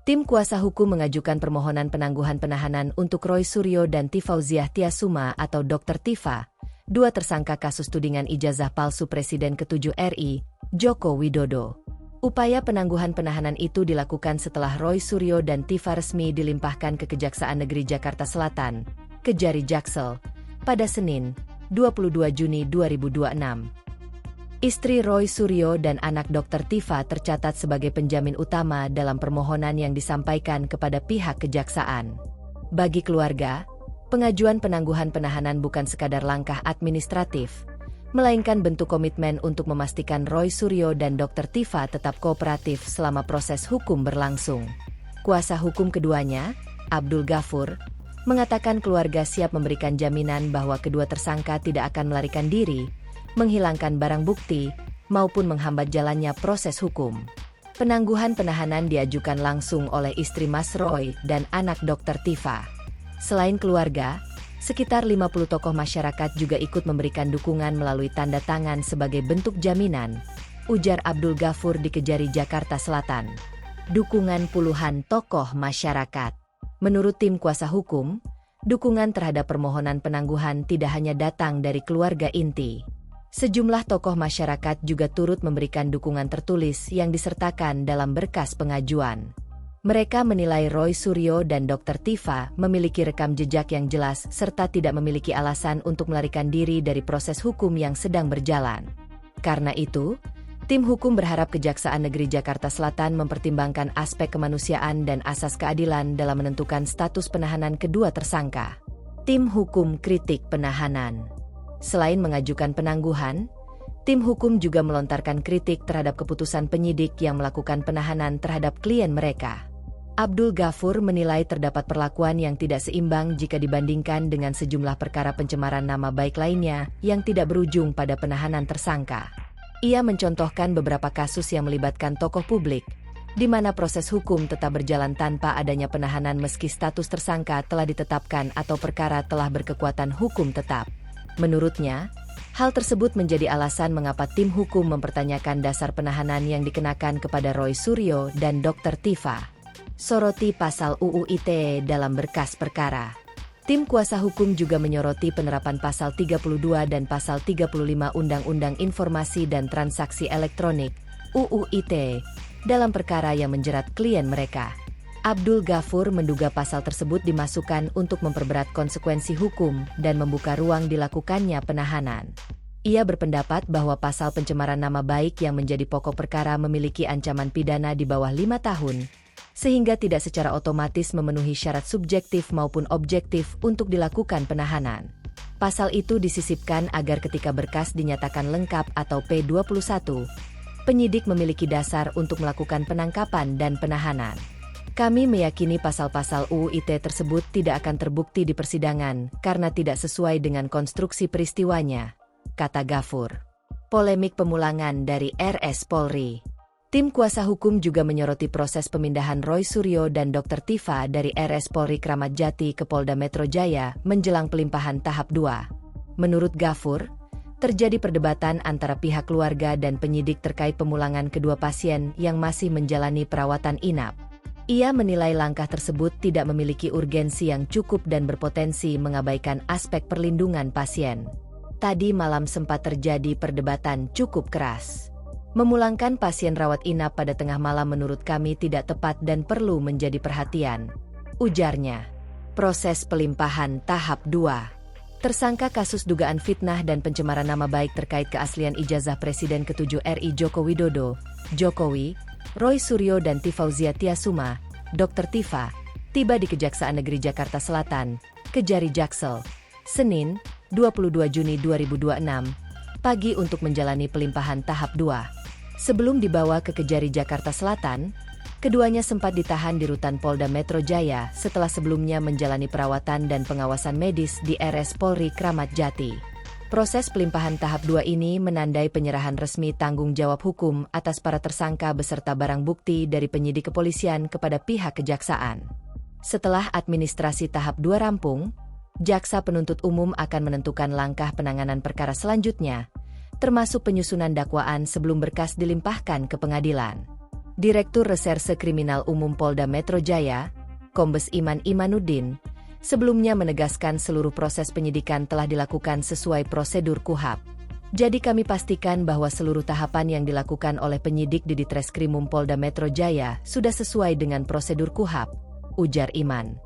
Tim kuasa hukum mengajukan permohonan penangguhan penahanan untuk Roy Suryo dan Tifauziah Tiasuma atau Dr. Tifa, dua tersangka kasus tudingan ijazah palsu Presiden ke-7 RI, Joko Widodo. Upaya penangguhan penahanan itu dilakukan setelah Roy Suryo dan Tifa resmi dilimpahkan ke Kejaksaan Negeri Jakarta Selatan, Kejari Jaksel, pada Senin, 22 Juni 2026. Istri Roy Suryo dan anak Dr. Tifa tercatat sebagai penjamin utama dalam permohonan yang disampaikan kepada pihak kejaksaan. Bagi keluarga, pengajuan penangguhan penahanan bukan sekadar langkah administratif, melainkan bentuk komitmen untuk memastikan Roy Suryo dan Dr. Tifa tetap kooperatif selama proses hukum berlangsung. Kuasa hukum keduanya, Abdul Ghafur, mengatakan keluarga siap memberikan jaminan bahwa kedua tersangka tidak akan melarikan diri, menghilangkan barang bukti, maupun menghambat jalannya proses hukum. Penangguhan penahanan diajukan langsung oleh istri Mas Roy dan anak Dr. Tifa. Selain keluarga, sekitar 50 tokoh masyarakat juga ikut memberikan dukungan melalui tanda tangan sebagai bentuk jaminan, ujar Abdul Ghafur di Kejari Jakarta Selatan. Dukungan puluhan tokoh masyarakat. Menurut tim kuasa hukum, dukungan terhadap permohonan penangguhan tidak hanya datang dari keluarga inti. Sejumlah tokoh masyarakat juga turut memberikan dukungan tertulis yang disertakan dalam berkas pengajuan. Mereka menilai Roy Suryo dan Dr. Tifa memiliki rekam jejak yang jelas serta tidak memiliki alasan untuk melarikan diri dari proses hukum yang sedang berjalan. Karena itu, tim hukum berharap Kejaksaan Negeri Jakarta Selatan mempertimbangkan aspek kemanusiaan dan asas keadilan dalam menentukan status penahanan kedua tersangka. Tim hukum kritik penahanan. Selain mengajukan penangguhan, tim hukum juga melontarkan kritik terhadap keputusan penyidik yang melakukan penahanan terhadap klien mereka. Abdul Ghafur menilai terdapat perlakuan yang tidak seimbang jika dibandingkan dengan sejumlah perkara pencemaran nama baik lainnya yang tidak berujung pada penahanan tersangka. Ia mencontohkan beberapa kasus yang melibatkan tokoh publik, di mana proses hukum tetap berjalan tanpa adanya penahanan meski status tersangka telah ditetapkan atau perkara telah berkekuatan hukum tetap. Menurutnya, hal tersebut menjadi alasan mengapa tim hukum mempertanyakan dasar penahanan yang dikenakan kepada Roy Suryo dan Dr. Tifa. Soroti pasal UU ITE dalam berkas perkara. Tim kuasa hukum juga menyoroti penerapan pasal 32 dan pasal 35 Undang-Undang Informasi dan Transaksi Elektronik UU ITE dalam perkara yang menjerat klien mereka. Abdul Ghafur menduga pasal tersebut dimasukkan untuk memperberat konsekuensi hukum dan membuka ruang dilakukannya penahanan. Ia berpendapat bahwa pasal pencemaran nama baik yang menjadi pokok perkara memiliki ancaman pidana di bawah 5 tahun, sehingga tidak secara otomatis memenuhi syarat subjektif maupun objektif untuk dilakukan penahanan. Pasal itu disisipkan agar ketika berkas dinyatakan lengkap atau P21, penyidik memiliki dasar untuk melakukan penangkapan dan penahanan. Kami meyakini pasal-pasal UU ITE tersebut tidak akan terbukti di persidangan karena tidak sesuai dengan konstruksi peristiwanya, kata Ghafur. Polemik pemulangan dari RS Polri. Tim kuasa hukum juga menyoroti proses pemindahan Roy Suryo dan Dr. Tifa dari RS Polri Kramat Jati ke Polda Metro Jaya menjelang pelimpahan tahap 2. Menurut Ghafur, terjadi perdebatan antara pihak keluarga dan penyidik terkait pemulangan kedua pasien yang masih menjalani perawatan inap. Ia menilai langkah tersebut tidak memiliki urgensi yang cukup dan berpotensi mengabaikan aspek perlindungan pasien. Tadi malam sempat terjadi perdebatan cukup keras. Memulangkan pasien rawat inap pada tengah malam menurut kami tidak tepat dan perlu menjadi perhatian, ujarnya. Proses pelimpahan tahap 2. Tersangka kasus dugaan fitnah dan pencemaran nama baik terkait keaslian ijazah Presiden ke-7 RI Joko Widodo, Jokowi, Roy Suryo dan Tifauziah Tiasuma, Dr. Tifa, tiba di Kejaksaan Negeri Jakarta Selatan, Kejari Jaksel, Senin, 22 Juni 2026, pagi untuk menjalani pelimpahan tahap 2. Sebelum dibawa ke Kejari Jakarta Selatan, keduanya sempat ditahan di rutan Polda Metro Jaya setelah sebelumnya menjalani perawatan dan pengawasan medis di RS Polri Kramat Jati. Proses pelimpahan tahap 2 ini menandai penyerahan resmi tanggung jawab hukum atas para tersangka beserta barang bukti dari penyidik kepolisian kepada pihak kejaksaan. Setelah administrasi tahap 2 rampung, jaksa penuntut umum akan menentukan langkah penanganan perkara selanjutnya, termasuk penyusunan dakwaan sebelum berkas dilimpahkan ke pengadilan. Direktur Reserse Kriminal Umum Polda Metro Jaya, Kombes Iman Imanuddin, sebelumnya menegaskan seluruh proses penyidikan telah dilakukan sesuai prosedur KUHAP. Jadi kami pastikan bahwa seluruh tahapan yang dilakukan oleh penyidik di Ditreskrimum Polda Metro Jaya sudah sesuai dengan prosedur KUHAP, ujar Iman.